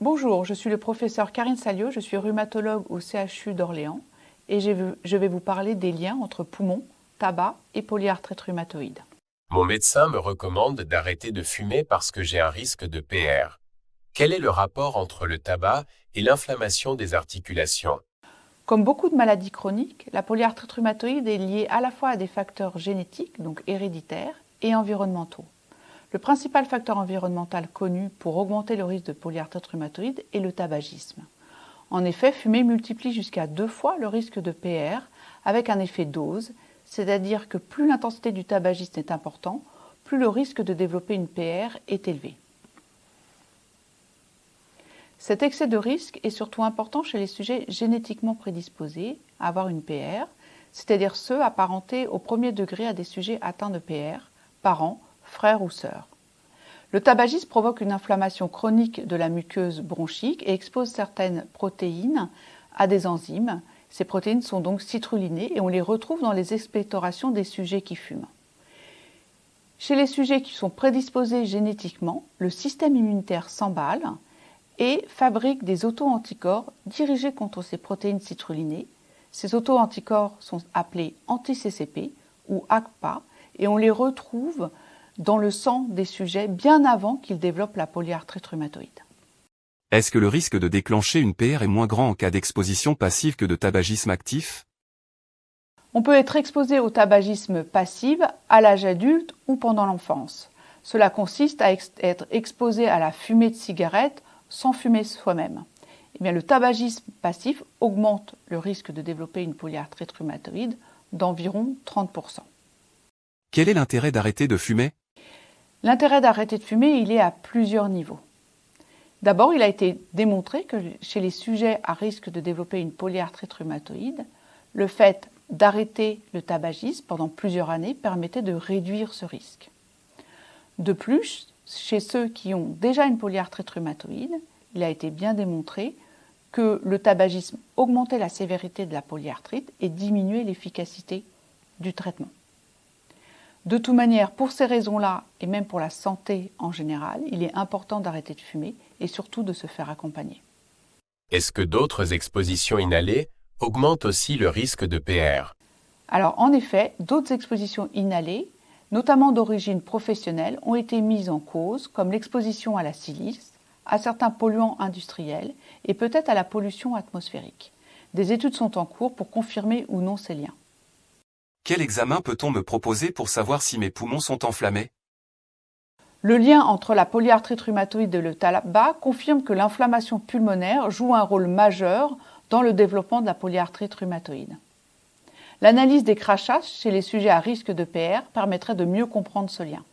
Bonjour, je suis le professeur Karine Salio, je suis rhumatologue au CHU d'Orléans et je vais vous parler des liens entre poumons, tabac et polyarthrite rhumatoïde. Mon médecin me recommande d'arrêter de fumer parce que j'ai un risque de PR. Quel est le rapport entre le tabac et l'inflammation des articulations? Comme beaucoup de maladies chroniques, la polyarthrite rhumatoïde est liée à la fois à des facteurs génétiques, donc héréditaires, et environnementaux. Le principal facteur environnemental connu pour augmenter le risque de polyarthrite rhumatoïde est le tabagisme. En effet, fumer multiplie jusqu'à 2 fois le risque de PR avec un effet dose, c'est-à-dire que plus l'intensité du tabagisme est importante, plus le risque de développer une PR est élevé. Cet excès de risque est surtout important chez les sujets génétiquement prédisposés à avoir une PR, c'est-à-dire ceux apparentés au premier degré à des sujets atteints de PR, parents, frères ou sœurs. Le tabagisme provoque une inflammation chronique de la muqueuse bronchique et expose certaines protéines à des enzymes. Ces protéines sont donc citrulinées et on les retrouve dans les expectorations des sujets qui fument. Chez les sujets qui sont prédisposés génétiquement, le système immunitaire s'emballe et fabrique des auto-anticorps dirigés contre ces protéines citrulinées. Ces auto-anticorps sont appelés anti-CCP ou ACPA et on les retrouve dans le sang des sujets bien avant qu'ils développent la polyarthrite rhumatoïde. Est-ce que le risque de déclencher une PR est moins grand en cas d'exposition passive que de tabagisme actif? On peut être exposé au tabagisme passif à l'âge adulte ou pendant l'enfance. Cela consiste à être exposé à la fumée de cigarette sans fumer soi-même. Le tabagisme passif augmente le risque de développer une polyarthrite rhumatoïde d'environ 30%. Quel est l'intérêt d'arrêter de fumer? L'intérêt d'arrêter de fumer, il est à plusieurs niveaux. D'abord, il a été démontré que chez les sujets à risque de développer une polyarthrite rhumatoïde, le fait d'arrêter le tabagisme pendant plusieurs années permettait de réduire ce risque. De plus, chez ceux qui ont déjà une polyarthrite rhumatoïde, il a été bien démontré que le tabagisme augmentait la sévérité de la polyarthrite et diminuait l'efficacité du traitement. De toute manière, pour ces raisons-là, et même pour la santé en général, il est important d'arrêter de fumer et surtout de se faire accompagner. Est-ce que d'autres expositions inhalées augmentent aussi le risque de PR? Alors en effet, d'autres expositions inhalées, notamment d'origine professionnelle, ont été mises en cause, comme l'exposition à la silice, à certains polluants industriels et peut-être à la pollution atmosphérique. Des études sont en cours pour confirmer ou non ces liens. Quel examen peut-on me proposer pour savoir si mes poumons sont enflammés? Le lien entre la polyarthrite rhumatoïde et le tabac confirme que l'inflammation pulmonaire joue un rôle majeur dans le développement de la polyarthrite rhumatoïde. L'analyse des crachats chez les sujets à risque de PR permettrait de mieux comprendre ce lien.